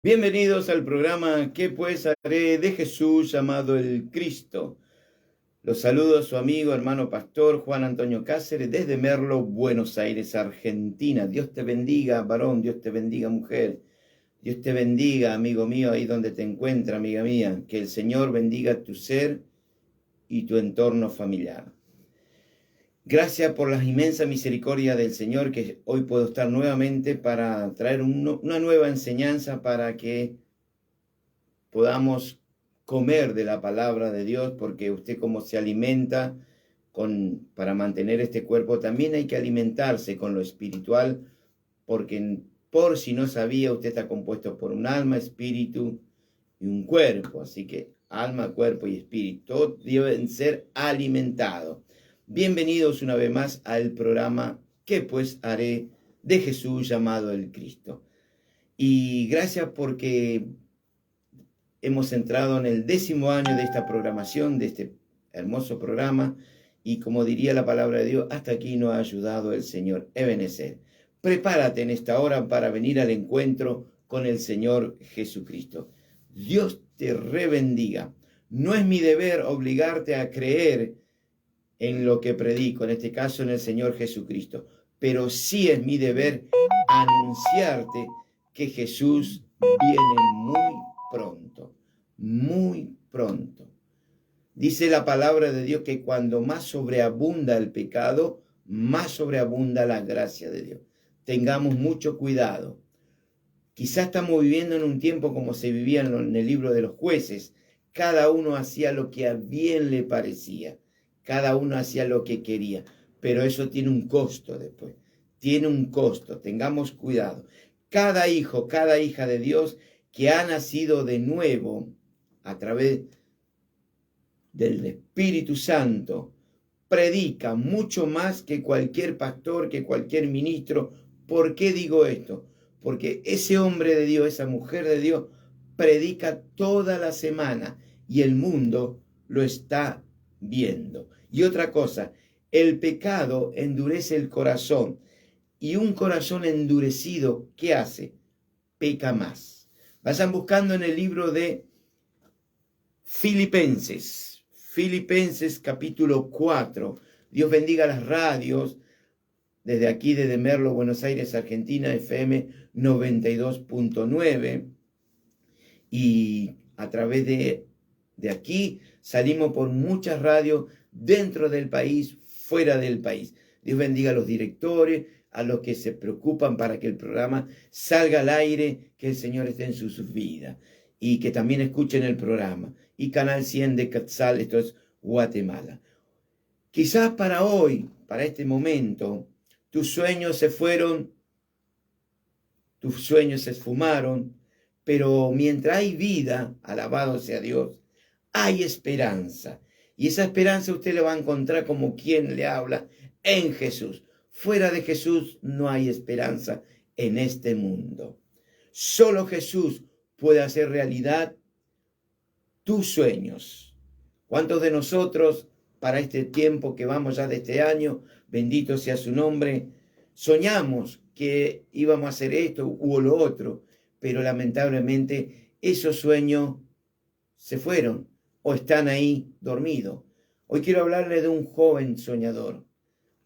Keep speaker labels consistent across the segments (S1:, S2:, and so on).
S1: Bienvenidos al programa ¿Qué pues haré de Jesús llamado el Cristo? Los saludo a su amigo, hermano pastor Juan Antonio Cáceres desde Merlo, Buenos Aires, Argentina. Dios te bendiga, varón, Dios te bendiga, mujer. Dios te bendiga, amigo mío, ahí donde te encuentra, amiga mía. Que el Señor bendiga tu ser y tu entorno familiar. Gracias por la inmensa misericordia del Señor que hoy puedo estar nuevamente para traer una nueva enseñanza para que podamos comer de la palabra de Dios, porque usted como se alimenta para mantener este cuerpo, también hay que alimentarse con lo espiritual, porque por si no sabía, usted está compuesto por un alma, espíritu y un cuerpo, así que alma, cuerpo y espíritu, todos deben ser alimentados. Bienvenidos una vez más al programa ¿Qué pues haré de Jesús llamado el Cristo? Y gracias porque hemos entrado en el 10º año de esta programación, de este hermoso programa, y como diría la palabra de Dios, hasta aquí nos ha ayudado el Señor Ebenezer. Prepárate en esta hora para venir al encuentro con el Señor Jesucristo. Dios te rebendiga. No es mi deber obligarte a creer en lo que predico, en este caso en el Señor Jesucristo, pero sí es mi deber anunciarte que Jesús viene muy pronto, muy pronto. Dice la palabra de Dios que cuando más sobreabunda el pecado, más sobreabunda la gracia de Dios. Tengamos mucho cuidado. Quizás estamos viviendo en un tiempo como se vivía en el libro de los jueces. Cada uno hacía lo que a bien le parecía. Cada uno hacía lo que quería. Pero eso tiene un costo después. Tiene un costo. Tengamos cuidado. Cada hijo, cada hija de Dios que ha nacido de nuevo a través del Espíritu Santo, predica mucho más que cualquier pastor, que cualquier ministro. ¿Por qué digo esto? Porque ese hombre de Dios, esa mujer de Dios, predica toda la semana y el mundo lo está viendo. Y otra cosa, el pecado endurece el corazón y un corazón endurecido, ¿qué hace? Peca más. Vayan buscando en el libro de Filipenses capítulo 4. Dios bendiga las radios. Desde aquí, desde Merlo, Buenos Aires, Argentina, FM 92.9. Y a través de aquí salimos por muchas radios dentro del país, fuera del país. Dios bendiga a los directores, a los que se preocupan para que el programa salga al aire, que el Señor esté en sus vidas y que también escuchen el programa. Y Canal 100 de Quetzal, esto es Guatemala. Quizás para hoy, para este momento, tus sueños se fueron, tus sueños se esfumaron, pero mientras hay vida, alabado sea Dios, hay esperanza. Y esa esperanza usted la va a encontrar como quien le habla en Jesús. Fuera de Jesús no hay esperanza en este mundo. Solo Jesús puede hacer realidad tus sueños. ¿Cuántos de nosotros, para este tiempo que vamos ya de este año, bendito sea su nombre, soñamos que íbamos a hacer esto u lo otro, pero lamentablemente esos sueños se fueron o están ahí dormidos? Hoy quiero hablarle de un joven soñador,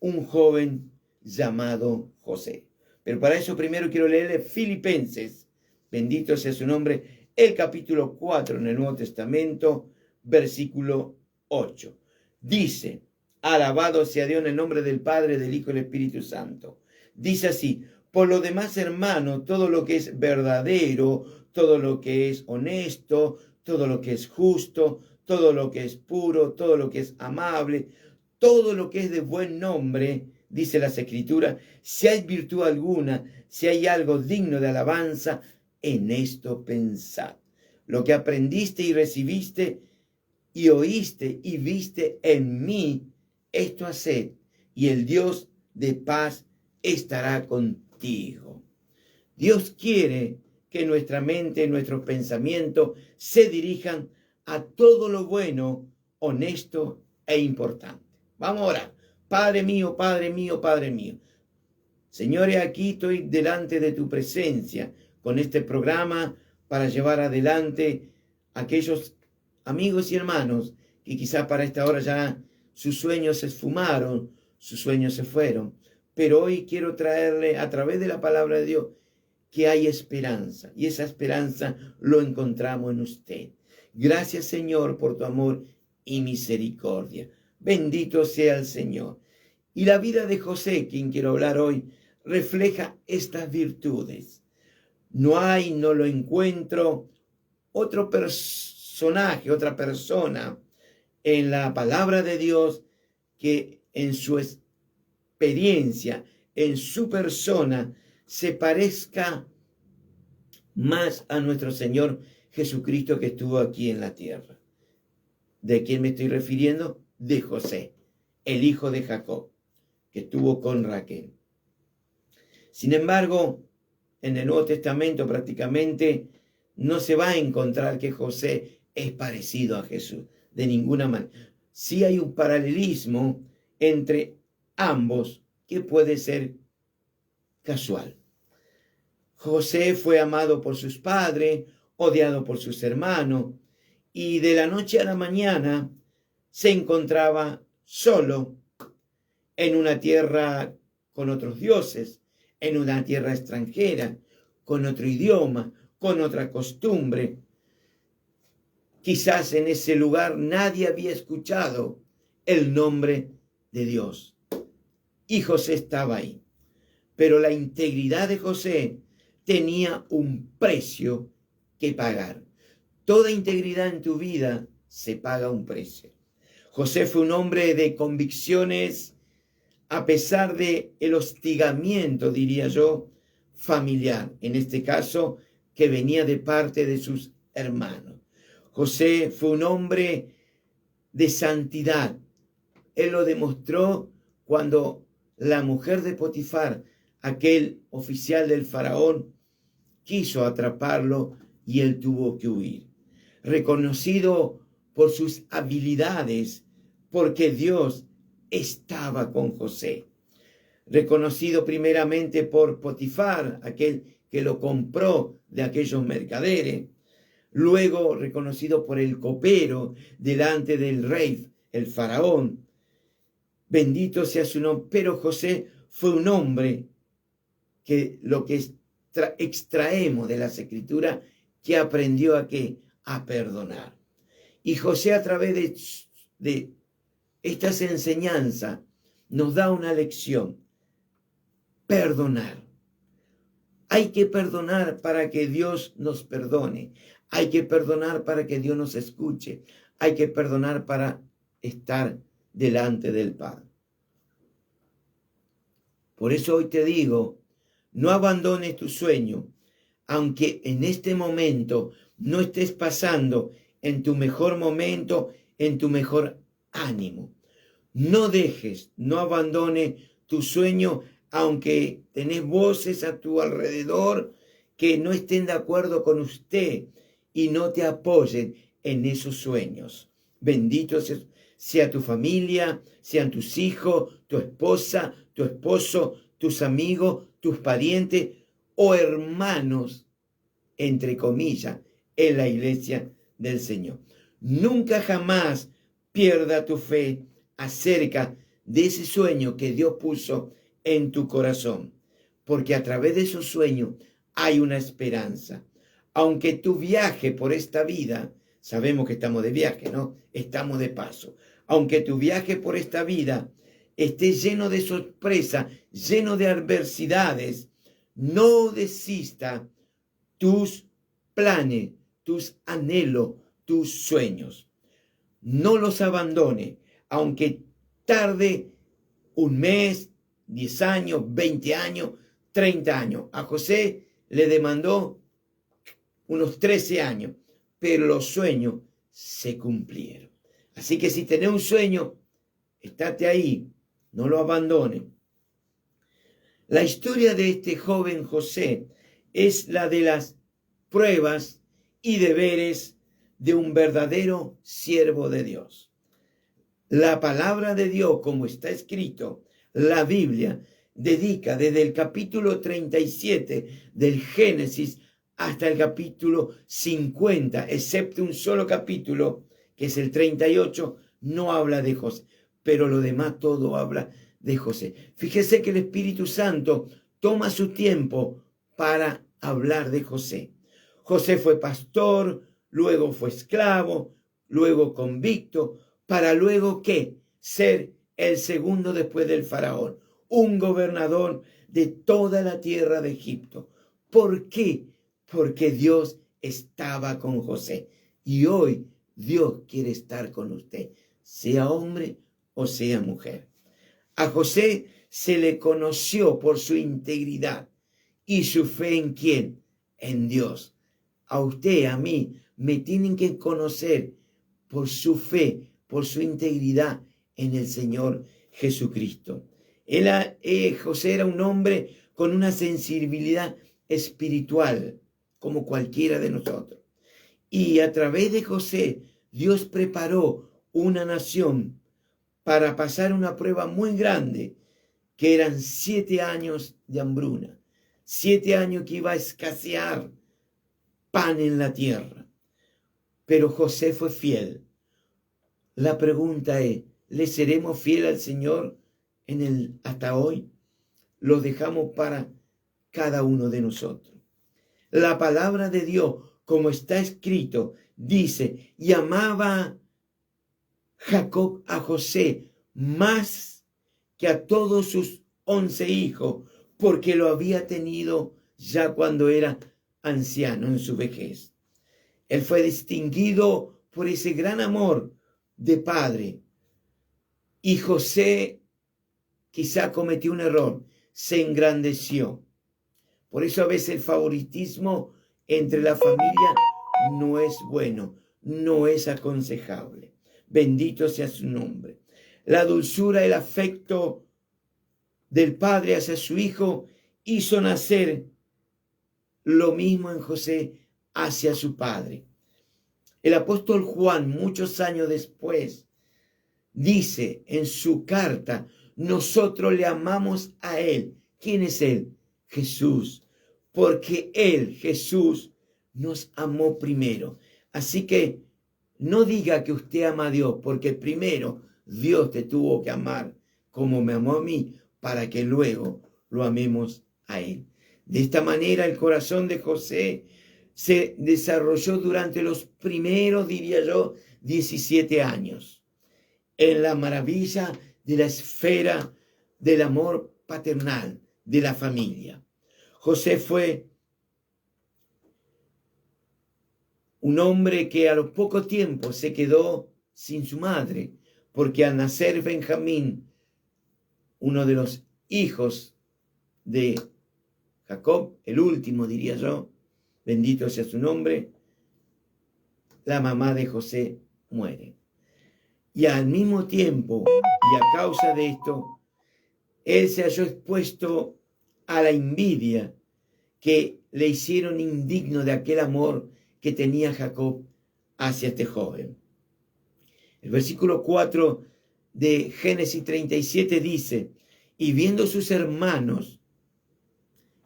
S1: un joven llamado José. Pero para eso primero quiero leerle Filipenses, bendito sea su nombre, el capítulo 4 en el Nuevo Testamento, versículo 8. Dice, alabado sea Dios en el nombre del Padre, del Hijo y del Espíritu Santo. Dice así, por lo demás, hermano, todo lo que es verdadero, todo lo que es honesto, todo lo que es justo, todo lo que es puro, todo lo que es amable, todo lo que es de buen nombre, dice las Escrituras, si hay virtud alguna, si hay algo digno de alabanza, en esto pensad. Lo que aprendiste y recibiste y oíste y viste en mí, esto haced, y el Dios de paz estará contigo. Dios quiere que nuestra mente, nuestros pensamientos se dirijan a todo lo bueno, honesto e importante. Vamos a orar. Padre mío, Padre mío, Padre mío. Señores, aquí estoy delante de tu presencia con este programa para llevar adelante a aquellos amigos y hermanos que quizás para esta hora ya sus sueños se esfumaron, sus sueños se fueron. Pero hoy quiero traerle a través de la palabra de Dios que hay esperanza, y esa esperanza lo encontramos en usted. Gracias, Señor, por tu amor y misericordia. Bendito sea el Señor. Y la vida de José, quien quiero hablar hoy, refleja estas virtudes. No lo encuentro otro personaje, otra persona en la palabra de Dios que en su experiencia, en su persona, se parezca más a nuestro Señor Jesucristo que estuvo aquí en la tierra. ¿De quién me estoy refiriendo? De José, el hijo de Jacob, que estuvo con Raquel. Sin embargo, en el Nuevo Testamento prácticamente no se va a encontrar que José es parecido a Jesús, de ninguna manera. Sí hay un paralelismo entre ambos que puede ser casual. José fue amado por sus padres, odiado por sus hermanos, y de la noche a la mañana se encontraba solo en una tierra con otros dioses, en una tierra extranjera, con otro idioma, con otra costumbre. Quizás en ese lugar nadie había escuchado el nombre de Dios. Y José estaba ahí. Pero la integridad de José tenía un precio que pagar. Toda integridad en tu vida se paga un precio. José fue un hombre de convicciones a pesar de el hostigamiento, diría yo, familiar. En este caso, que venía de parte de sus hermanos. José fue un hombre de santidad. Él lo demostró cuando la mujer de Potifar, aquel oficial del faraón, quiso atraparlo y él tuvo que huir. Reconocido por sus habilidades, porque Dios estaba con José. Reconocido primeramente por Potifar, aquel que lo compró de aquellos mercaderes. Luego reconocido por el copero delante del rey, el faraón. Bendito sea su nombre. Pero José fue un hombre que lo que extraemos de las Escrituras, que aprendió a perdonar. Y José, a través de estas enseñanzas, nos da una lección: perdonar. Hay que perdonar para que Dios nos perdone. Hay que perdonar para que Dios nos escuche. Hay que perdonar para estar delante del Padre. Por eso hoy te digo, no abandones tu sueño, aunque en este momento no estés pasando en tu mejor momento, en tu mejor ánimo. No dejes, no abandones tu sueño, aunque tenés voces a tu alrededor que no estén de acuerdo con usted y no te apoyen en esos sueños. Bendito sea tu familia, sean tus hijos, tu esposa, tu esposo, tus amigos, tus parientes o hermanos, entre comillas, en la iglesia del Señor. Nunca jamás pierda tu fe acerca de ese sueño que Dios puso en tu corazón, porque a través de esos sueños hay una esperanza. Aunque tu viaje por esta vida, sabemos que estamos de viaje, ¿no? Estamos de paso. Aunque tu viaje por esta vida esté lleno de sorpresas, lleno de adversidades, no desista tus planes, tus anhelos, tus sueños. No los abandone, aunque tarde un mes, 10 años, 20 años, 30 años. A José le demandó unos 13 años, pero los sueños se cumplieron. Así que si tenés un sueño, estate ahí, no lo abandones. La historia de este joven José es la de las pruebas y deberes de un verdadero siervo de Dios. La palabra de Dios, como está escrito, la Biblia dedica desde el capítulo 37 del Génesis hasta el capítulo 50, excepto un solo capítulo, que es el 38, no habla de José, pero lo demás todo habla de José. Fíjese que el Espíritu Santo toma su tiempo para hablar de José. José fue pastor, luego fue esclavo, luego convicto, para luego ¿qué? Ser el segundo después del faraón, un gobernador de toda la tierra de Egipto. ¿Por qué? Porque Dios estaba con José. Y hoy Dios quiere estar con usted, sea hombre o sea mujer. A José se le conoció por su integridad y su fe en ¿quién? En Dios. A usted, a mí, me tienen que conocer por su fe, por su integridad en el Señor Jesucristo. José era un hombre con una sensibilidad espiritual, como cualquiera de nosotros. Y a través de José, Dios preparó una nación para pasar una prueba muy grande, que eran 7 años de hambruna, 7 años que iba a escasear pan en la tierra. Pero José fue fiel. La pregunta es, ¿le seremos fiel al Señor hasta hoy? Lo dejamos para cada uno de nosotros. La palabra de Dios, como está escrito, dice, y amaba Jacob a José más que a todos sus 11 hijos, porque lo había tenido ya cuando era anciano en su vejez. Él fue distinguido por ese gran amor de padre. Y José quizá cometió un error, se engrandeció. Por eso a veces el favoritismo entre la familia no es bueno, no es aconsejable. Bendito sea su nombre. La dulzura, el afecto del padre hacia su hijo hizo nacer lo mismo en José hacia su padre. El apóstol Juan, muchos años después, dice en su carta, nosotros le amamos a él. ¿Quién es él? Jesús. Porque él, Jesús, nos amó primero. Así que no diga que usted ama a Dios, porque primero Dios te tuvo que amar como me amó a mí, para que luego lo amemos a él. De esta manera el corazón de José se desarrolló durante los primeros, diría yo, 17 años, en la maravilla de la esfera del amor paternal de la familia. José fue un hombre que a los poco tiempo se quedó sin su madre, porque al nacer Benjamín, uno de los hijos de Jacob, el último diría yo, bendito sea su nombre, la mamá de José muere. Y al mismo tiempo, y a causa de esto, él se halló expuesto a la envidia que le hicieron indigno de aquel amor que tenía Jacob hacia este joven. El versículo 4 de Génesis 37 dice, y viendo sus hermanos,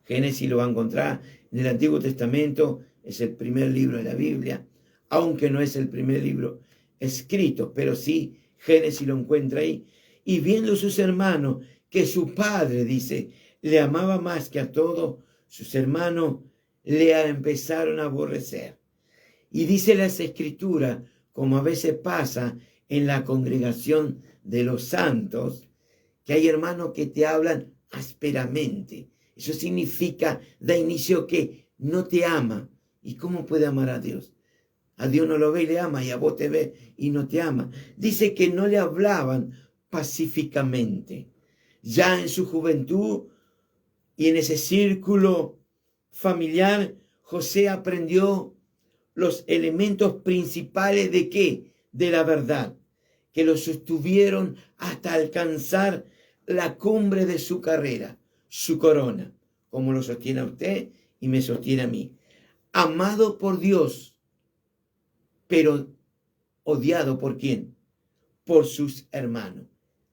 S1: Génesis lo va a encontrar en el Antiguo Testamento, es el primer libro de la Biblia, aunque no es el primer libro escrito, pero sí Génesis lo encuentra ahí. Y viendo sus hermanos que su padre, dice, le amaba más que a todos, sus hermanos le empezaron a aborrecer. Y dice las Escrituras, como a veces pasa en la congregación de los santos, que hay hermanos que te hablan ásperamente. Eso significa, da inicio que no te ama. ¿Y cómo puede amar a Dios? A Dios no lo ve y le ama, y a vos te ve y no te ama. Dice que no le hablaban pacíficamente. Ya en su juventud y en ese círculo familiar, José aprendió los elementos principales de ¿qué? De la verdad, que lo sostuvieron hasta alcanzar la cumbre de su carrera, su corona, como lo sostiene a usted y me sostiene a mí. Amado por Dios, pero odiado ¿por quién? Por sus hermanos.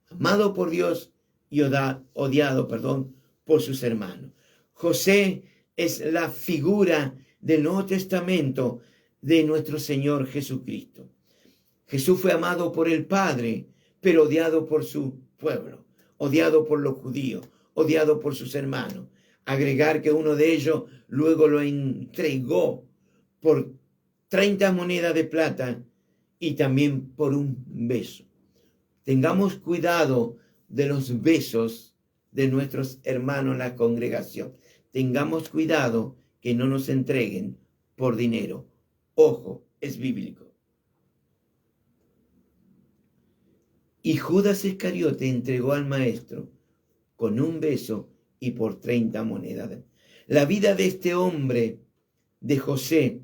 S1: Amado por Dios y odiado, por sus hermanos. José es la figura del Nuevo Testamento de nuestro Señor Jesucristo. Jesús fue amado por el Padre, pero odiado por su pueblo, odiado por los judíos, odiado por sus hermanos. Agregar que uno de ellos luego lo entregó por 30 monedas de plata y también por un beso. Tengamos cuidado de los besos de nuestros hermanos en la congregación. Tengamos cuidado que no nos entreguen por dinero. Ojo, es bíblico. Y Judas Iscariote entregó al maestro con un beso y por 30 monedas. La vida de este hombre, de José,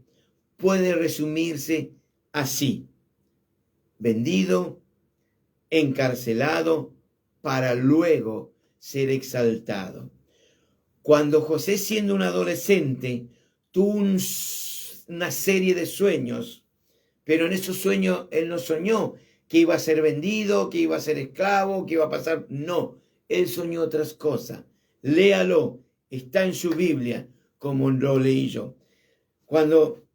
S1: puede resumirse así: vendido, encarcelado, para luego ser exaltado. Cuando José, siendo un adolescente, tuvo una serie de sueños, pero en esos sueños él no soñó que iba a ser vendido, que iba a ser esclavo, que iba a pasar. No, él soñó otras cosas. Léalo, está en su Biblia, como lo leí yo. Cuando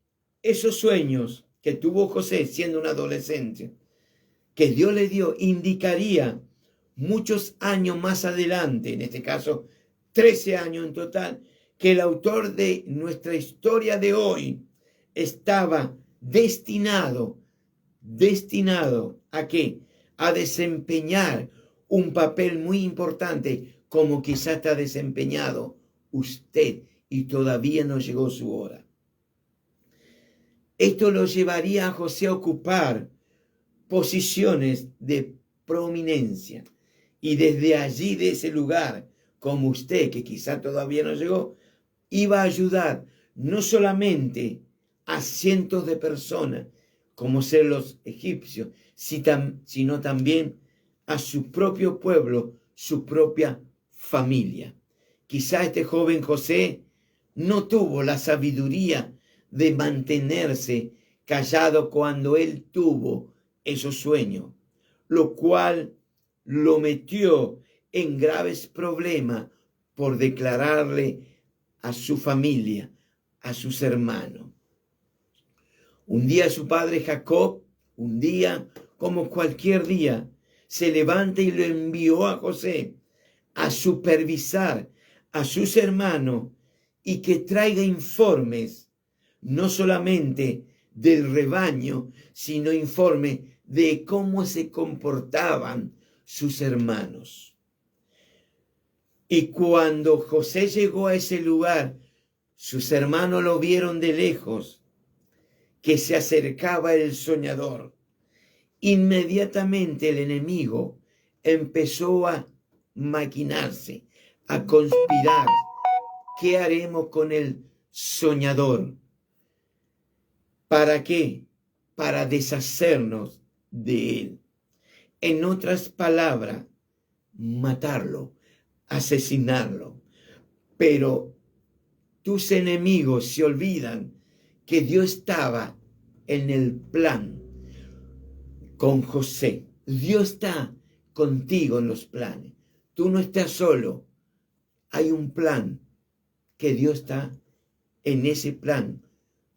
S1: esos sueños que tuvo José siendo un adolescente, que Dios le dio, indicaría muchos años más adelante, en este caso 13 años en total, que el autor de nuestra historia de hoy estaba destinado ¿a qué? A desempeñar un papel muy importante, como quizá está desempeñado usted y todavía no llegó su hora. Esto lo llevaría a José a ocupar posiciones de prominencia. Y desde allí, de ese lugar, como usted, que quizá todavía no llegó, iba a ayudar no solamente a cientos de personas, como ser los egipcios, sino también a su propio pueblo, su propia familia. Quizá este joven José no tuvo la sabiduría de mantenerse callado cuando él tuvo esos sueños, lo cual lo metió en graves problemas por declararle a su familia, a sus hermanos. Un día su padre Jacob, un día como cualquier día, se levanta y lo envió a José a supervisar a sus hermanos y que traiga informes, no solamente del rebaño, sino informes de cómo se comportaban sus hermanos. Y cuando José llegó a ese lugar, sus hermanos lo vieron de lejos, que se acercaba el soñador. Inmediatamente el enemigo empezó a maquinarse, a conspirar. ¿Qué haremos con el soñador? ¿Para qué? Para deshacernos de él. En otras palabras, matarlo, asesinarlo. Pero tus enemigos se olvidan que Dios estaba en el plan con José. Dios está contigo en los planes. Tú no estás solo. Hay un plan que Dios está en ese plan.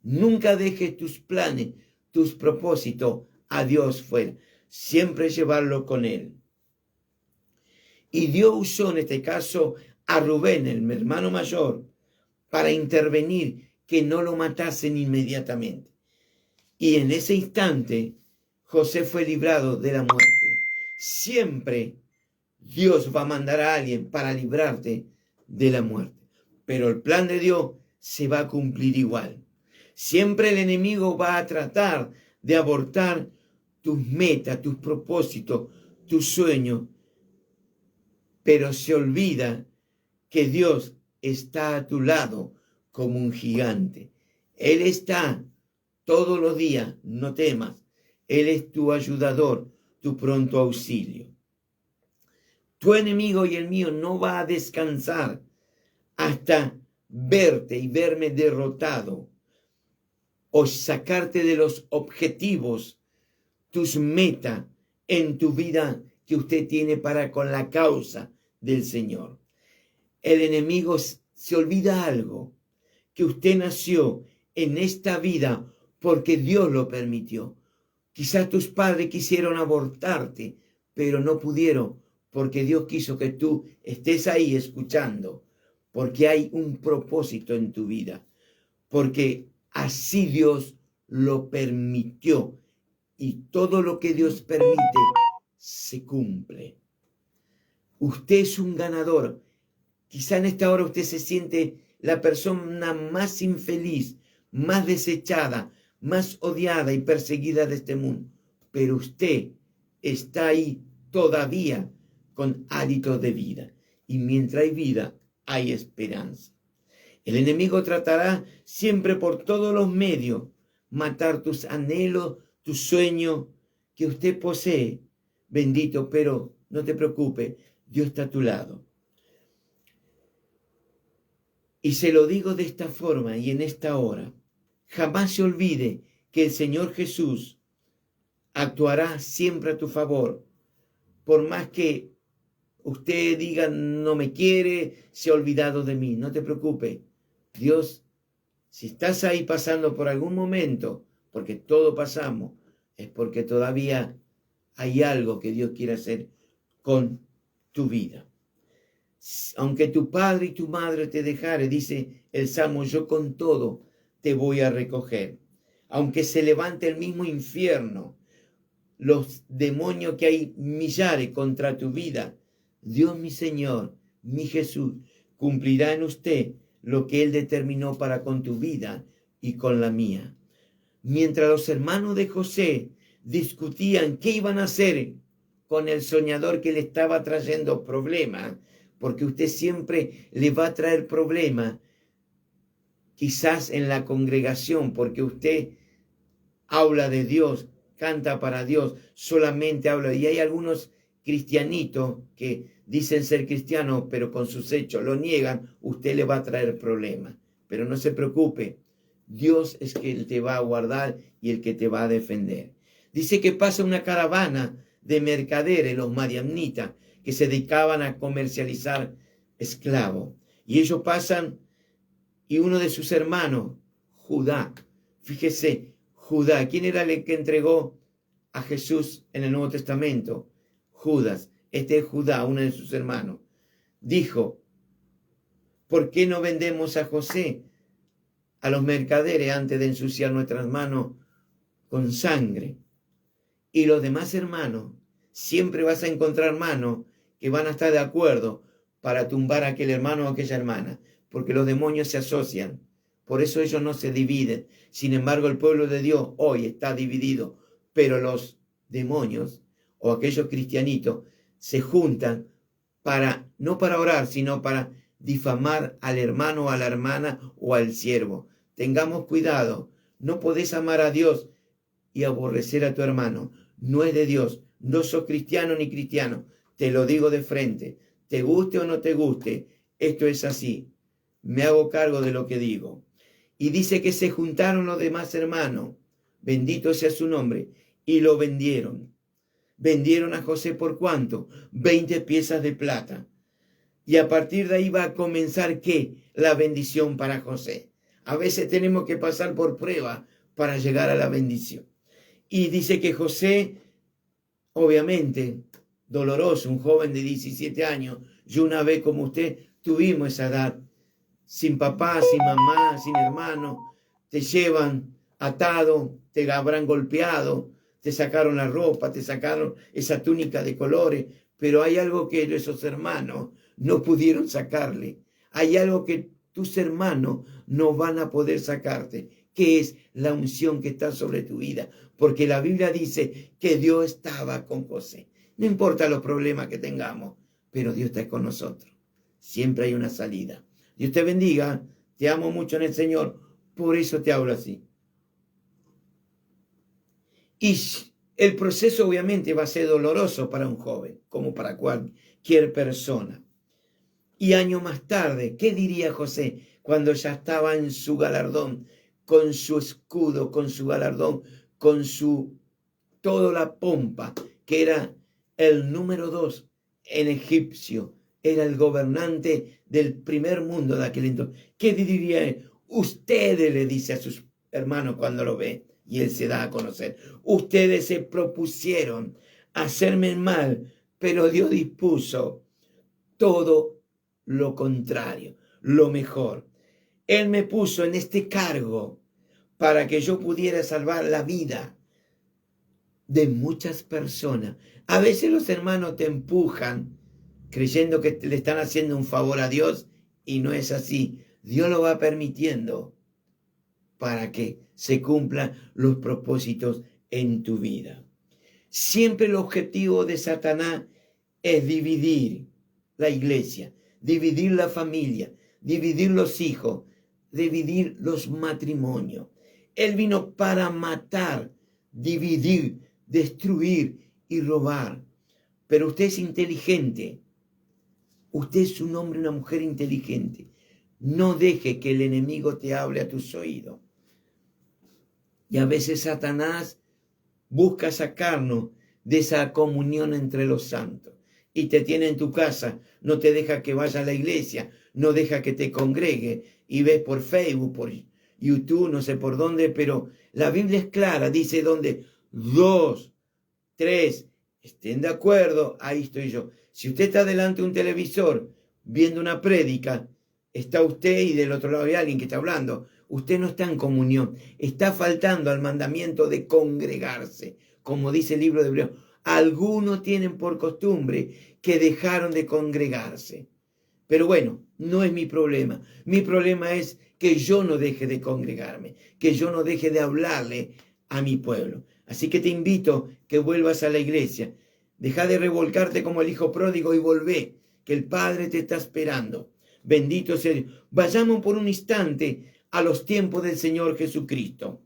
S1: Nunca dejes tus planes, tus propósitos a Dios fuera. Siempre llevarlo con Él. Y Dios usó en este caso a Rubén, el hermano mayor, para intervenir, que no lo matasen inmediatamente. Y en ese instante, José fue librado de la muerte. Siempre Dios va a mandar a alguien para librarte de la muerte. Pero el plan de Dios se va a cumplir igual. Siempre el enemigo va a tratar de abortar tus metas, tus propósitos, tus sueños. Pero se olvida que Dios está a tu lado como un gigante. Él está todos los días, no temas. Él es tu ayudador, tu pronto auxilio. Tu enemigo y el mío no va a descansar hasta verte y verme derrotado o sacarte de los objetivos, tus metas en tu vida que usted tiene para con la causa del Señor. El enemigo se olvida algo, que usted nació en esta vida porque Dios lo permitió. Quizás tus padres quisieron abortarte, pero no pudieron porque Dios quiso que tú estés ahí escuchando, porque hay un propósito en tu vida, porque así Dios lo permitió y todo lo que Dios permite se cumple. Usted es un ganador. Quizá en esta hora usted se siente la persona más infeliz, más desechada, más odiada y perseguida de este mundo. Pero usted está ahí todavía con hábitos de vida. Y mientras hay vida, hay esperanza. El enemigo tratará siempre por todos los medios matar tus anhelos, tus sueños que usted posee. Bendito, pero no te preocupes, Dios está a tu lado. Y se lo digo de esta forma y en esta hora. Jamás se olvide que el Señor Jesús actuará siempre a tu favor. Por más que usted diga no me quiere, se ha olvidado de mí. No te preocupes. Dios, si estás ahí pasando por algún momento, porque todos pasamos, es porque todavía hay algo que Dios quiere hacer con tu vida. Aunque tu padre y tu madre te dejare, dice el Salmo, yo con todo te voy a recoger. Aunque se levante el mismo infierno, los demonios que hay millares contra tu vida, Dios mi Señor, mi Jesús, cumplirá en usted lo que Él determinó para con tu vida y con la mía. Mientras los hermanos de José discutían qué iban a hacer con el soñador que le estaba trayendo problemas, porque usted siempre le va a traer problemas, quizás en la congregación, porque usted habla de Dios, canta para Dios, solamente habla. Y hay algunos cristianitos que dicen ser cristianos, pero con sus hechos lo niegan, usted le va a traer problemas. Pero no se preocupe, Dios es el que te va a guardar y el que te va a defender. Dice que pasa una caravana de mercaderes, los madianitas, que se dedicaban a comercializar esclavos. Y ellos pasan y uno de sus hermanos, Judá, fíjese, Judá, ¿quién era el que entregó a Jesús en el Nuevo Testamento? Judas. Este es Judá, uno de sus hermanos. Dijo, ¿por qué no vendemos a José a los mercaderes antes de ensuciar nuestras manos con sangre? Y los demás hermanos, siempre vas a encontrar hermanos que van a estar de acuerdo para tumbar a aquel hermano o a aquella hermana, porque los demonios se asocian. Por eso ellos no se dividen. Sin embargo, el pueblo de Dios hoy está dividido, pero los demonios o aquellos cristianitos se juntan para, no para orar, sino para difamar al hermano o a la hermana o al siervo. Tengamos cuidado. No podés amar a Dios y aborrecer a tu hermano. No es de Dios. No sos cristiano ni cristiano. Te lo digo de frente. Te guste o no te guste, esto es así. Me hago cargo de lo que digo. Y dice que se juntaron los demás hermanos, bendito sea su nombre, y lo vendieron. Vendieron a José por ¿cuánto? 20 piezas de plata. Y a partir de ahí va a comenzar, ¿qué? La bendición para José. A veces tenemos que pasar por prueba para llegar a la bendición. Y dice que José, obviamente, doloroso, un joven de 17 años, yo una vez como usted tuvimos esa edad, sin papá, sin mamá, sin hermano, te llevan atado, te habrán golpeado, te sacaron la ropa, te sacaron esa túnica de colores, pero hay algo que esos hermanos no pudieron sacarle, hay algo que tus hermanos no van a poder sacarte, que es la unción que está sobre tu vida, porque la Biblia dice que Dios estaba con José. No importa los problemas que tengamos, pero Dios está con nosotros. Siempre hay una salida. Dios te bendiga. Te amo mucho en el Señor. Por eso te hablo así. Y el proceso obviamente va a ser doloroso para un joven, como para cualquier persona. Y años más tarde, ¿qué diría José cuando ya estaba en su galardón, con su escudo, con su galardón, con su toda la pompa, que era el número 2 en egipcio, era el gobernante del primer mundo de aquel entonces? ¿Qué diría él? Ustedes, le dice a sus hermano, cuando lo ve y él se da a conocer. Ustedes se propusieron hacerme mal, pero Dios dispuso todo lo contrario, lo mejor. Él me puso en este cargo para que yo pudiera salvar la vida de muchas personas. A veces los hermanos te empujan creyendo que le están haciendo un favor a Dios y no es así. Dios lo va permitiendo para que se cumplan los propósitos en tu vida. Siempre el objetivo de Satanás es dividir la iglesia, dividir la familia, dividir los hijos, dividir los matrimonios. Él vino para matar, dividir, destruir y robar. Pero usted es inteligente. Usted es un hombre, una mujer inteligente. No deje que el enemigo te hable a tus oídos. Y a veces Satanás busca sacarnos de esa comunión entre los santos. Y te tiene en tu casa, no te deja que vaya a la iglesia, no deja que te congregue y ves por Facebook, por YouTube, no sé por dónde, pero la Biblia es clara, dice donde 2, 3 estén de acuerdo, ahí estoy yo. Si usted está delante de un televisor viendo una prédica, está usted y del otro lado hay alguien que está hablando. Usted no está en comunión, está faltando al mandamiento de congregarse, como dice el libro de Hebreos. Algunos tienen por costumbre que dejaron de congregarse. Pero bueno, no es mi problema. Mi problema es que yo no deje de congregarme, que yo no deje de hablarle a mi pueblo. Así que te invito que vuelvas a la iglesia. Deja de revolcarte como el hijo pródigo y volvé, que el Padre te está esperando. Bendito sea Dios. Vayamos por un instante a los tiempos del Señor Jesucristo.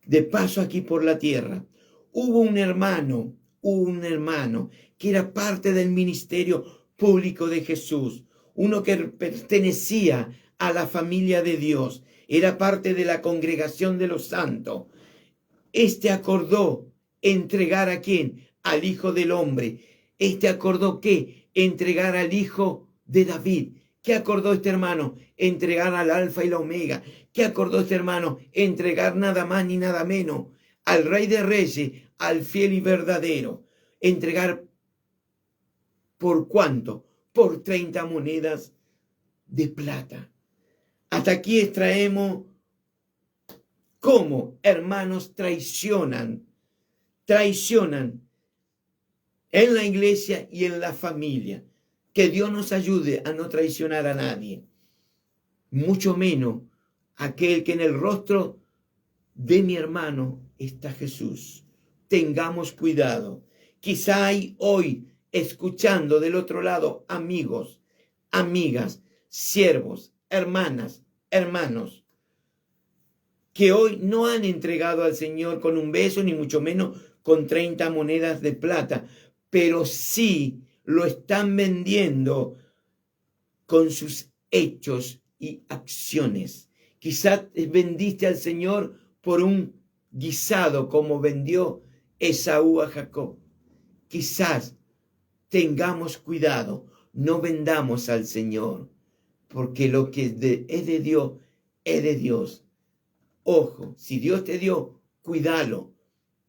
S1: De paso aquí por la tierra. Hubo un hermano que era parte del ministerio público de Jesús. Uno que pertenecía a la familia de Dios. Era parte de la congregación de los santos. Este acordó entregar ¿a quién? Al Hijo del Hombre. Este acordó ¿qué? Entregar al Hijo de David. ¿Qué acordó este hermano? Entregar al Alfa y la Omega. ¿Qué acordó este hermano? Entregar nada más ni nada menos al Rey de Reyes, al fiel y verdadero. Entregar ¿por cuánto? Por 30 monedas de plata. Hasta aquí extraemos cómo hermanos traicionan en la iglesia y en la familia. Que Dios nos ayude a no traicionar a nadie, mucho menos aquel que en el rostro de mi hermano está Jesús. Tengamos cuidado. Quizá hay hoy escuchando del otro lado amigos, amigas, siervos, hermanas, hermanos, que hoy no han entregado al Señor con un beso, ni mucho menos con 30 monedas de plata, pero sí lo están vendiendo con sus hechos y acciones. Quizás vendiste al Señor por un guisado como vendió Esaú a Jacob. Quizás tengamos cuidado, no vendamos al Señor, porque lo que es de Dios, es de Dios. Ojo, si Dios te dio, cuídalo,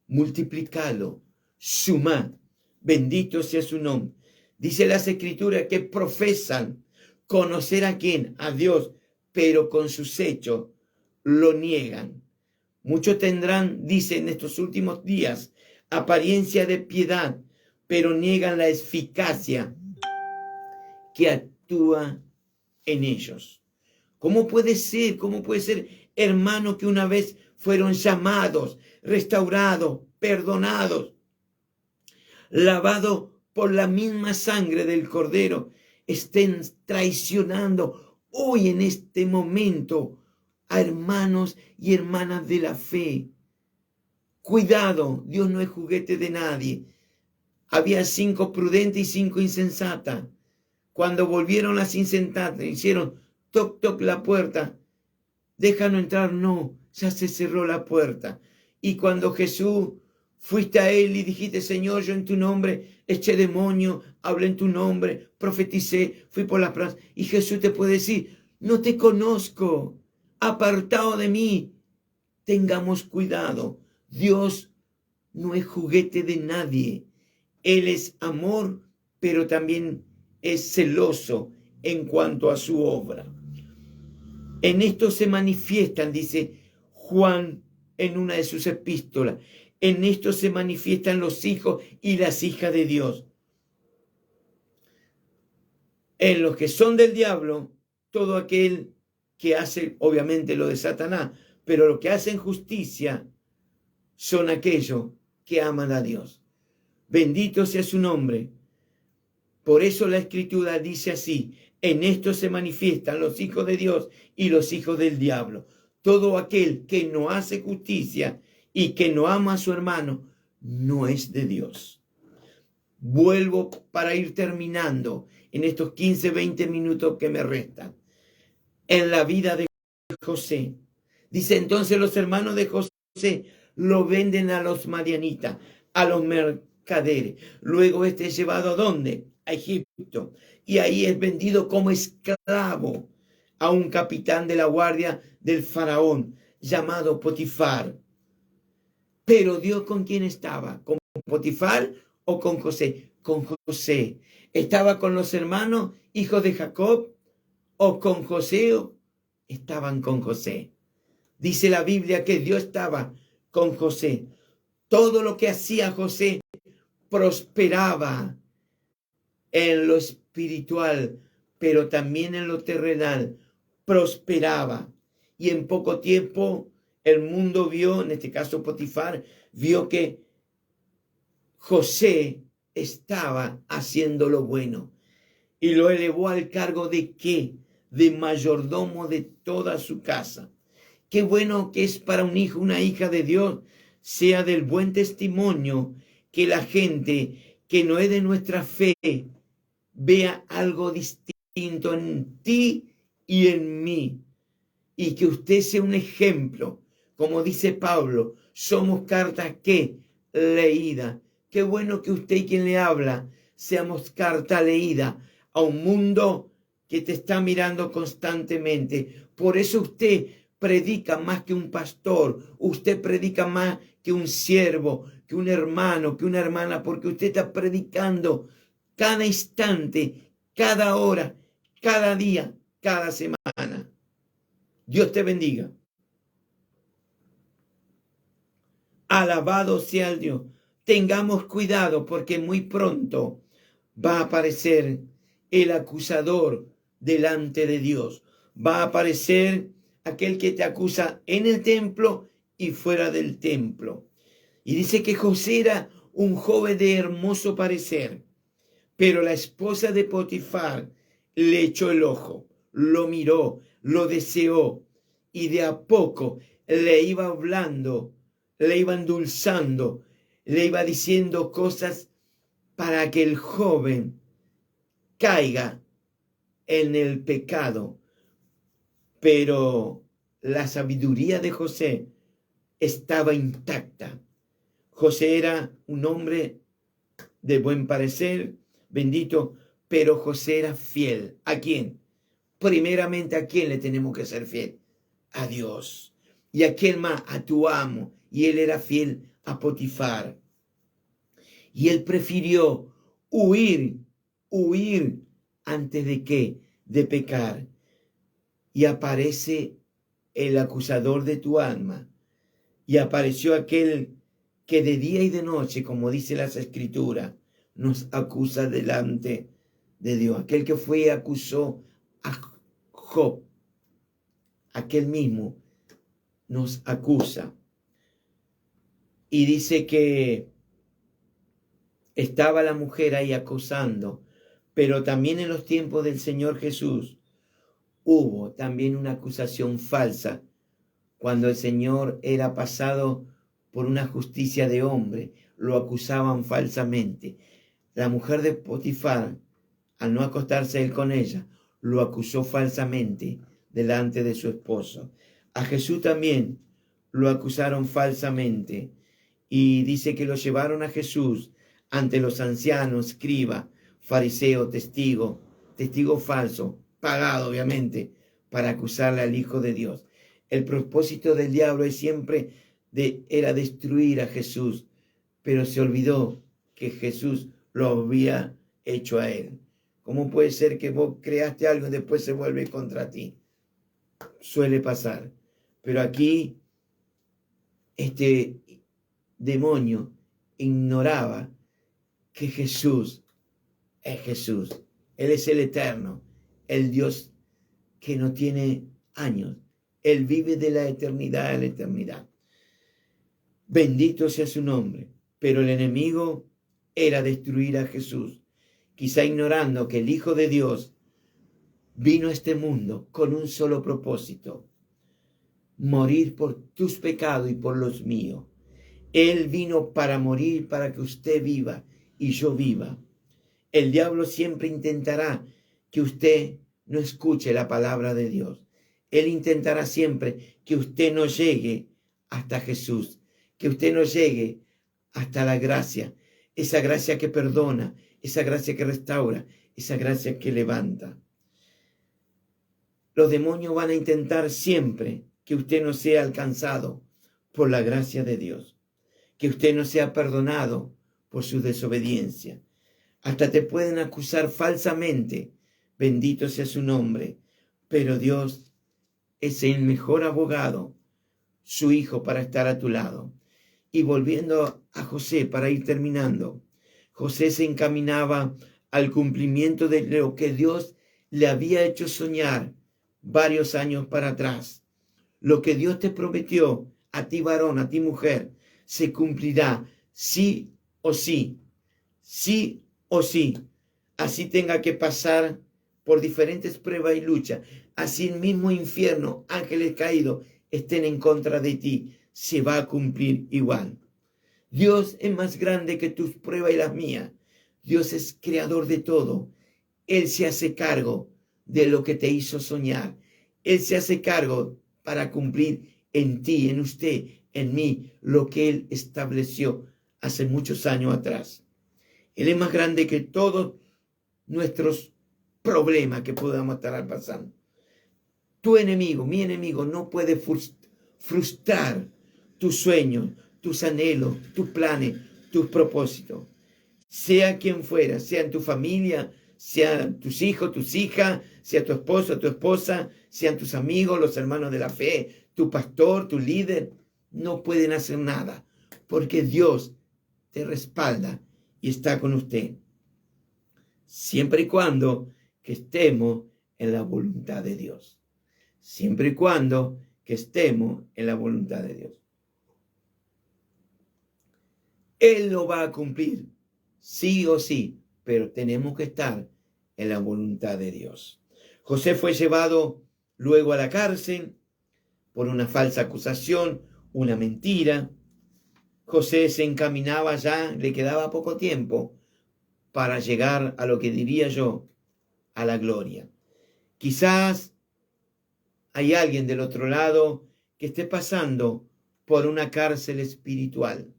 S1: multiplicalo, sumá. Bendito sea su nombre. Dice las Escrituras que profesan conocer a quién, a Dios, pero con sus hechos lo niegan. Muchos tendrán, dice en estos últimos días, apariencia de piedad, pero niegan la eficacia que actúa en ellos. ¿Cómo puede ser? ¿Cómo puede ser, hermano, que una vez fueron llamados, restaurados, perdonados, lavados por la misma sangre del Cordero, estén traicionando hoy en este momento a hermanos y hermanas de la fe? Cuidado, Dios no es juguete de nadie. Había 5 prudentes y 5 insensatas. Cuando volvieron las insensatas, hicieron toc toc la puerta. Déjanos entrar, no, ya se cerró la puerta. Y cuando Jesús fuiste a él y dijiste, Señor, yo en tu nombre eché demonio, hablé en tu nombre, profeticé, fui por las plazas. Y Jesús te puede decir, no te conozco, apartado de mí, tengamos cuidado. Dios no es juguete de nadie. Él es amor, pero también es celoso en cuanto a su obra. En esto se manifiestan, dice Juan en una de sus epístolas, en esto se manifiestan los hijos y las hijas de Dios. En los que son del diablo, todo aquel que hace, obviamente, lo de Satanás, pero los que hacen justicia son aquellos que aman a Dios. Bendito sea su nombre. Por eso la Escritura dice así: en esto se manifiestan los hijos de Dios y los hijos del diablo. Todo aquel que no hace justicia y que no ama a su hermano no es de Dios. Vuelvo para ir terminando en estos 15, 20 minutos que me restan. En la vida de José. Dice entonces los hermanos de José lo venden a los madianitas, a los mercaderes. Luego es llevado ¿a dónde? A Egipto. Y ahí es vendido como esclavo a un capitán de la guardia del faraón llamado Potifar. Pero Dios, ¿con quién estaba? ¿Con Potifar o con José? Con José. ¿Estaba con los hermanos, hijos de Jacob? ¿O con José? Estaban con José. Dice la Biblia que Dios estaba con José. Todo lo que hacía José prosperaba en lo espiritual, pero también en lo terrenal. Prosperaba. Y en poco tiempo el mundo vio, en este caso Potifar, vio que José estaba haciendo lo bueno. Y lo elevó al cargo de ¿qué? De mayordomo de toda su casa. Qué bueno que es para un hijo, una hija de Dios, sea del buen testimonio, que la gente que no es de nuestra fe vea algo distinto en ti y en mí. Y que usted sea un ejemplo. Como dice Pablo, somos cartas que leída. Qué bueno que usted y quien le habla seamos carta leída a un mundo que te está mirando constantemente. Por eso usted predica más que un pastor, usted predica más que un siervo, que un hermano, que una hermana, porque usted está predicando cada instante, cada hora, cada día, cada semana. Dios te bendiga. Alabado sea el Dios. Tengamos cuidado porque muy pronto va a aparecer el acusador delante de Dios. Va a aparecer aquel que te acusa en el templo y fuera del templo. Y dice que José era un joven de hermoso parecer, pero la esposa de Potifar le echó el ojo, lo miró, lo deseó y de a poco le iba hablando, le iba endulzando, le iba diciendo cosas para que el joven caiga en el pecado. Pero la sabiduría de José estaba intacta. José era un hombre de buen parecer, bendito, pero José era fiel. ¿A quién? Primeramente, ¿a quién le tenemos que ser fiel? A Dios. ¿Y a quién más? A tu amo. Y él era fiel a Potifar. Y él prefirió huir antes de qué? De pecar. Y aparece el acusador de tu alma. Y apareció aquel que de día y de noche, como dice las Escrituras, nos acusa delante de Dios. Aquel que fue y acusó a Job, aquel mismo nos acusa. Y dice que estaba la mujer ahí acusando, pero también en los tiempos del Señor Jesús hubo también una acusación falsa cuando el Señor era pasado por una justicia de hombre, lo acusaban falsamente. La mujer de Potifar, al no acostarse él con ella, lo acusó falsamente delante de su esposo. A Jesús también lo acusaron falsamente y dice que lo llevaron a Jesús ante los ancianos, escriba, fariseo, testigo falso, pagado obviamente, para acusarle al Hijo de Dios. El propósito del diablo era destruir a Jesús, pero se olvidó que Jesús lo había hecho a él. ¿Cómo puede ser que vos creaste algo y después se vuelve contra ti? Suele pasar. Pero aquí este demonio ignoraba que Jesús es Jesús. Él es el eterno, el Dios que no tiene años. Él vive de la eternidad a la eternidad. Bendito sea su nombre. Pero el enemigo era destruir a Jesús, quizá ignorando que el Hijo de Dios vino a este mundo con un solo propósito: morir por tus pecados y por los míos. Él vino para morir, para que usted viva y yo viva. El diablo siempre intentará que usted no escuche la palabra de Dios. Él intentará siempre que usted no llegue hasta Jesús, que usted no llegue hasta la gracia, esa gracia que perdona, esa gracia que restaura, esa gracia que levanta. Los demonios van a intentar siempre que usted no sea alcanzado por la gracia de Dios, que usted no sea perdonado por su desobediencia. Hasta te pueden acusar falsamente, bendito sea su nombre, pero Dios es el mejor abogado, su Hijo, para estar a tu lado. Y volviendo a José, para ir terminando, José se encaminaba al cumplimiento de lo que Dios le había hecho soñar varios años para atrás. Lo que Dios te prometió a ti varón, a ti mujer, se cumplirá sí o sí, sí o sí. Así tenga que pasar por diferentes pruebas y luchas, así el mismo infierno, ángeles caídos estén en contra de ti, se va a cumplir igual. Dios es más grande que tus pruebas y las mías. Dios es creador de todo. Él se hace cargo de lo que te hizo soñar. Él se hace cargo para cumplir en ti, en usted, en mí, lo que Él estableció hace muchos años atrás. Él es más grande que todos nuestros problemas que podamos estar pasando. Tu enemigo, mi enemigo, no puede frustrar tus sueños, tus anhelos, tus planes, tus propósitos. Sea quien fuera, sea en tu familia, sean tus hijos, tus hijas, sea tu esposo, tu esposa, sean tus amigos, los hermanos de la fe, tu pastor, tu líder, no pueden hacer nada, porque Dios te respalda y está con usted. Siempre y cuando que estemos en la voluntad de Dios. Siempre y cuando que estemos en la voluntad de Dios. Él lo va a cumplir, sí o sí, pero tenemos que estar en la voluntad de Dios. José fue llevado luego a la cárcel por una falsa acusación, una mentira. José se encaminaba ya, le quedaba poco tiempo para llegar a lo que diría yo, a la gloria. Quizás hay alguien del otro lado que esté pasando por una cárcel espiritual.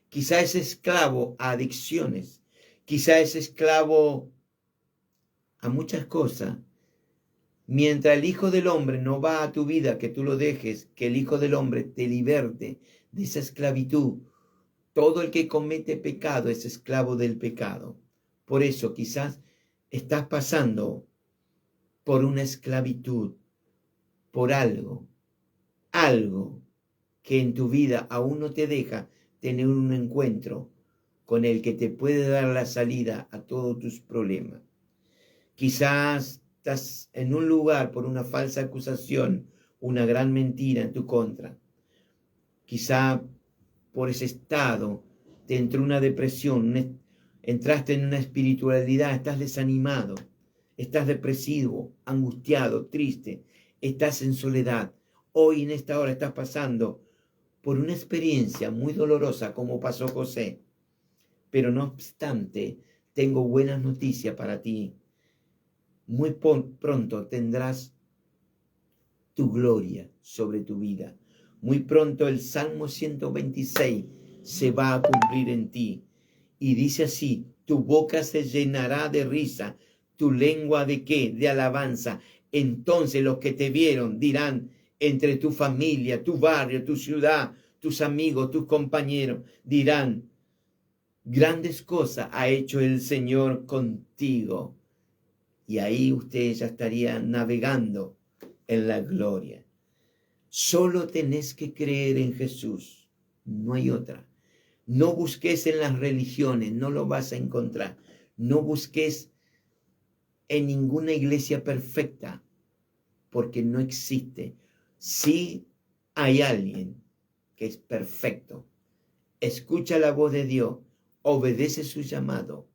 S1: Quizá es esclavo a adicciones. Quizá es esclavo a muchas cosas. Mientras el Hijo del Hombre no va a tu vida, que tú lo dejes, que el Hijo del Hombre te liberte de esa esclavitud. Todo el que comete pecado es esclavo del pecado. Por eso quizás estás pasando por una esclavitud, por algo que en tu vida aún no te deja tener un encuentro con el que te puede dar la salida a todos tus problemas. Quizás estás en un lugar por una falsa acusación, una gran mentira en tu contra. Quizá por ese estado te entró una depresión, entraste en una espiritualidad, estás desanimado, estás depresivo, angustiado, triste, estás en soledad. Hoy en esta hora estás pasando por una experiencia muy dolorosa como pasó José. Pero no obstante, tengo buenas noticias para ti. Muy pronto tendrás tu gloria sobre tu vida. Muy pronto el Salmo 126 se va a cumplir en ti. Y dice así: tu boca se llenará de risa, tu lengua ¿de qué? De alabanza. Entonces los que te vieron dirán: entre tu familia, tu barrio, tu ciudad, tus amigos, tus compañeros. Dirán, grandes cosas ha hecho el Señor contigo. Y ahí usted ya estaría navegando en la gloria. Solo tenés que creer en Jesús. No hay otra. No busques en las religiones, no lo vas a encontrar. No busques en ninguna iglesia perfecta, porque no existe. Sí hay alguien que es perfecto. Escucha la voz de Dios, obedece su llamado.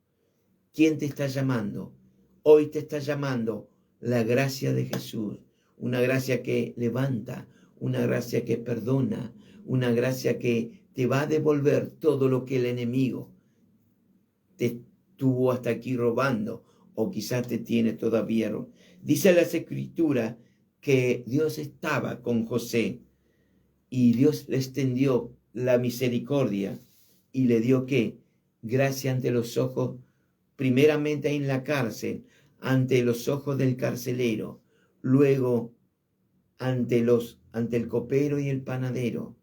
S1: ¿Quién te está llamando? Hoy te está llamando la gracia de Jesús, una gracia que levanta, una gracia que perdona, una gracia que te va a devolver todo lo que el enemigo te estuvo hasta aquí robando, o quizás te tiene todavía. Dice las Escrituras que Dios estaba con José y Dios le extendió la misericordia y le dio ¿qué? Gracia ante los ojos, primeramente en la cárcel, ante los ojos del carcelero, luego ante el copero y el panadero.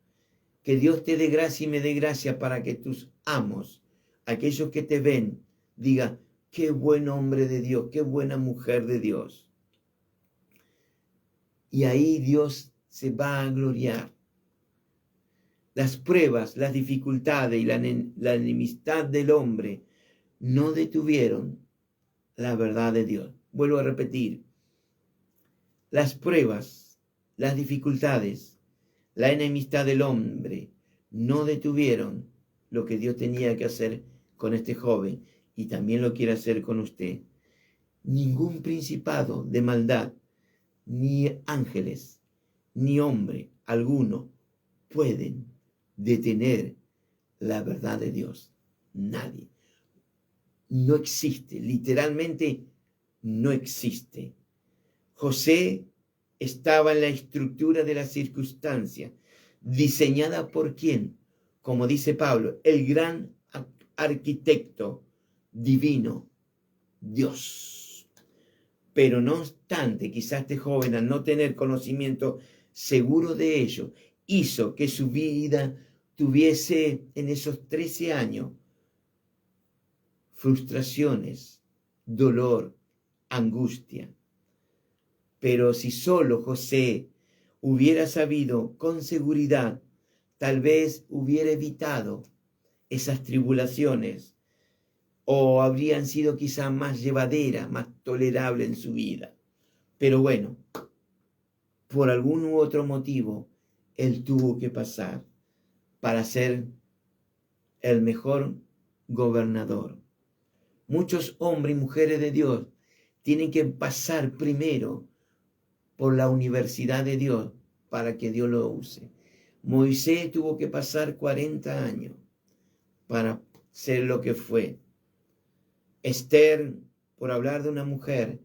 S1: Que Dios te dé gracia y me dé gracia para que tus amos, aquellos que te ven, digan, qué buen hombre de Dios, qué buena mujer de Dios. Y ahí Dios se va a gloriar. Las pruebas, las dificultades y la enemistad del hombre no detuvieron la verdad de Dios. Vuelvo a repetir, las pruebas, las dificultades, la enemistad del hombre no detuvieron lo que Dios tenía que hacer con este joven y también lo quiere hacer con usted. Ningún principado de maldad, ni ángeles, ni hombre alguno pueden detener la verdad de Dios. Nadie. No existe, literalmente no existe. José estaba en la estructura de la circunstancia, diseñada por quién, como dice Pablo, el gran arquitecto divino, Dios. Pero no obstante, quizás este joven, al no tener conocimiento seguro de ello, hizo que su vida tuviese en esos 13 años frustraciones, dolor, angustia. Pero si solo José hubiera sabido con seguridad, tal vez hubiera evitado esas tribulaciones o habrían sido quizá más llevaderas, más tolerables en su vida. Pero bueno, por algún u otro motivo, él tuvo que pasar para ser el mejor gobernador. Muchos hombres y mujeres de Dios tienen que pasar primero por la universidad de Dios para que Dios lo use. Moisés tuvo que pasar 40 años para ser lo que fue. Esther, por hablar de una mujer,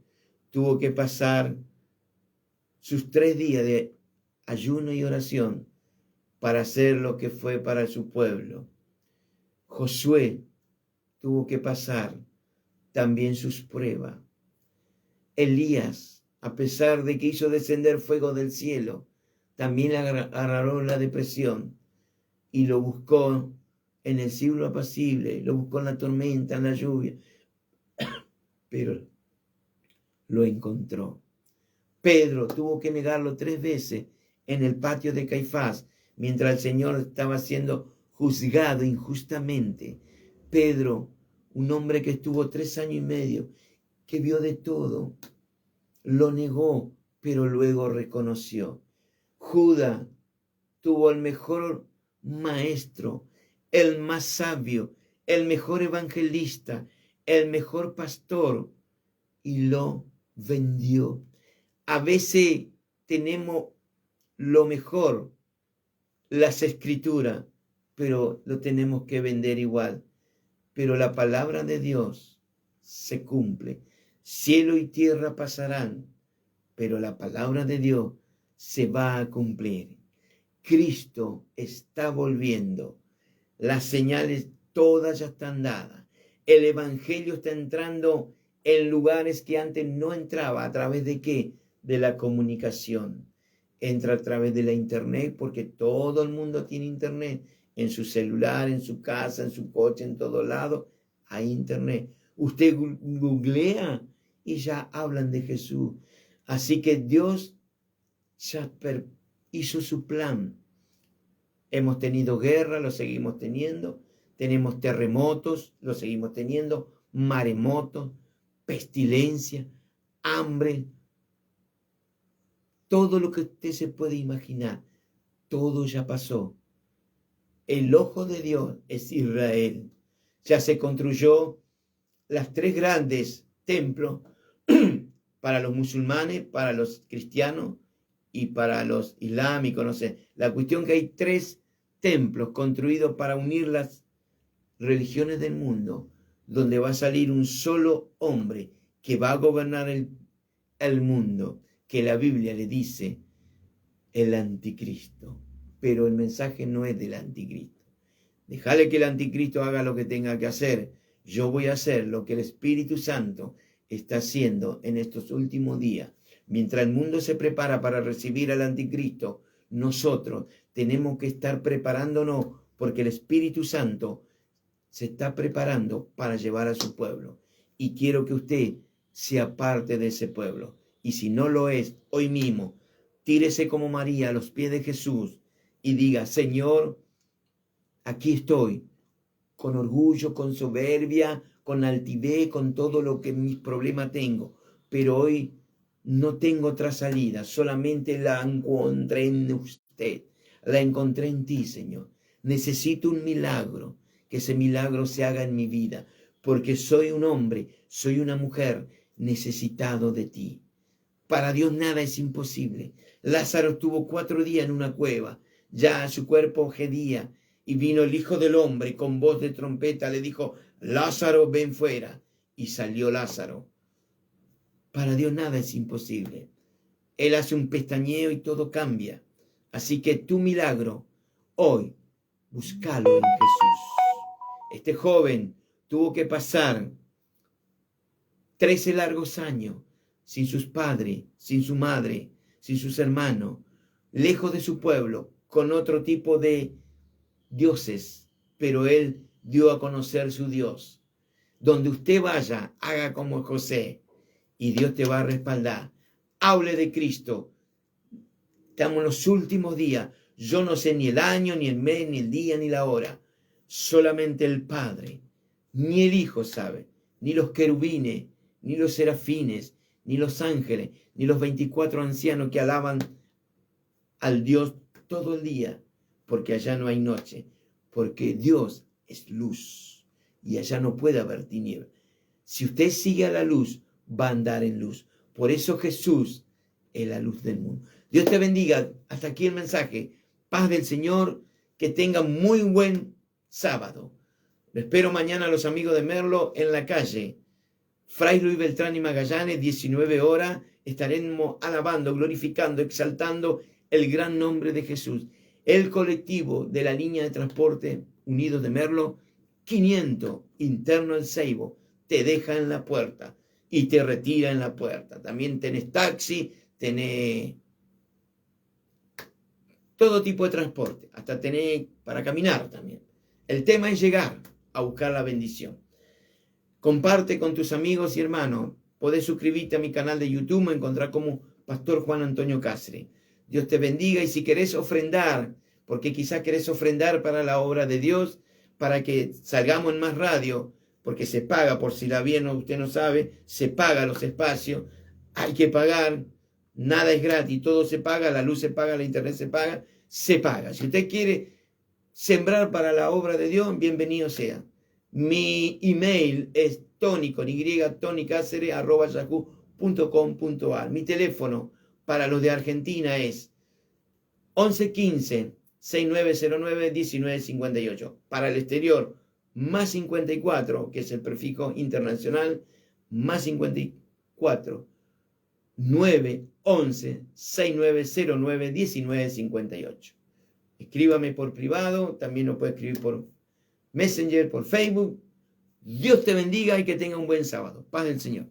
S1: tuvo que pasar sus 3 días de ayuno y oración para ser lo que fue para su pueblo. Josué tuvo que pasar también sus pruebas. Elías, a pesar de que hizo descender fuego del cielo, también agarró la depresión y lo buscó en el cielo apacible, lo buscó en la tormenta, en la lluvia, pero lo encontró. Pedro tuvo que negarlo 3 veces en el patio de Caifás, mientras el Señor estaba siendo juzgado injustamente. Pedro, un hombre que estuvo 3 años y medio, que vio de todo, lo negó, pero luego reconoció. Judas tuvo el mejor maestro, el más sabio, el mejor evangelista, el mejor pastor, y lo vendió. A veces tenemos lo mejor, las escrituras, pero lo tenemos que vender igual. Pero la palabra de Dios se cumple. Cielo y tierra pasarán, pero la palabra de Dios se va a cumplir. Cristo está volviendo. Las señales todas ya están dadas. El evangelio está entrando en lugares que antes no entraba. ¿A través de qué? De la comunicación. entra a través de la internet, porque todo el mundo tiene internet, en su celular, en su casa, en su coche, en todo lado, hay internet. Usted googlea y ya hablan de Jesús. Así que Dios ya hizo su plan. Hemos tenido guerra, lo seguimos teniendo. Tenemos terremotos, lo seguimos teniendo. Maremotos, pestilencia, hambre. Todo lo que usted se puede imaginar, todo ya pasó. El ojo de Dios es Israel. Ya se construyó las 3 grandes templos para los musulmanes, para los cristianos y para los islámicos, no sé. La cuestión que hay 3 templos construidos para unir las religiones del mundo, donde va a salir un solo hombre que va a gobernar el mundo, que la Biblia le dice el anticristo. Pero el mensaje no es del anticristo. Déjale que el anticristo haga lo que tenga que hacer. Yo voy a hacer lo que el Espíritu Santo está haciendo en estos últimos días. Mientras el mundo se prepara para recibir al anticristo, nosotros tenemos que estar preparándonos, porque el Espíritu Santo se está preparando para llevar a su pueblo. Y quiero que usted sea parte de ese pueblo. Y si no lo es, hoy mismo, tírese como María a los pies de Jesús y diga: Señor, aquí estoy, con orgullo, con soberbia, con altivez, con todo lo que mis problemas tengo. Pero hoy no tengo otra salida, solamente la encontré en usted, la encontré en ti, Señor. Necesito un milagro, que ese milagro se haga en mi vida, porque soy un hombre, soy una mujer necesitado de ti. Para Dios nada es imposible. Lázaro estuvo 4 días en una cueva, ya su cuerpo gedía, y vino el Hijo del Hombre con voz de trompeta, le dijo: Lázaro, ven fuera. Y salió Lázaro. Para Dios nada es imposible. Él hace un pestañeo y todo cambia. Así que tu milagro, hoy, búscalo en Jesús. Este joven tuvo que pasar 13 largos años sin sus padres, sin su madre, sin sus hermanos, lejos de su pueblo, con otro tipo de dioses, pero él dio a conocer su Dios. Donde usted vaya, haga como José y Dios te va a respaldar. Hable de Cristo. Estamos en los últimos días. Yo no sé ni el año, ni el mes, ni el día, ni la hora. Solamente el Padre, ni el Hijo sabe, ni los querubines, ni los serafines, ni los ángeles, ni los 24 ancianos que alaban al Dios todo el día, porque allá no hay noche, porque Dios es luz y allá no puede haber tinieblas. Si usted sigue a la luz, va a andar en luz. Por eso Jesús es la luz del mundo. Dios te bendiga. Hasta aquí el mensaje. Paz del Señor. Que tengan muy buen sábado. Lo espero mañana a los amigos de Merlo en la calle Fray Luis Beltrán y Magallanes, 19 horas. Estaremos alabando, glorificando, exaltando el gran nombre de Jesús. El colectivo de la línea de transporte Unidos de Merlo, 500, interno El Ceibo, te deja en la puerta y te retira en la puerta. También tenés taxi, tenés todo tipo de transporte, hasta tenés para caminar también. El tema es llegar a buscar la bendición. Comparte con tus amigos y hermanos. Podés suscribirte a mi canal de YouTube, me encontrás como Pastor Juan Antonio Cáceres. Dios te bendiga, y si querés ofrendar, porque quizás querés ofrendar para la obra de Dios, para que salgamos en más radio, porque se paga, por si la bien usted no sabe, se paga los espacios, hay que pagar, nada es gratis, todo se paga, la luz se paga, la internet se paga. Si usted quiere sembrar para la obra de Dios, bienvenido sea. Mi email es tonycáceres@yahoo.com.ar. Mi teléfono para los de Argentina es 1115 6909 1958. Para el exterior, más 54, que es el prefijo internacional, más 54 911 6909 1958. Escríbame por privado, también lo puede escribir por Messenger, por Facebook. Dios te bendiga y que tenga un buen sábado. Paz del Señor.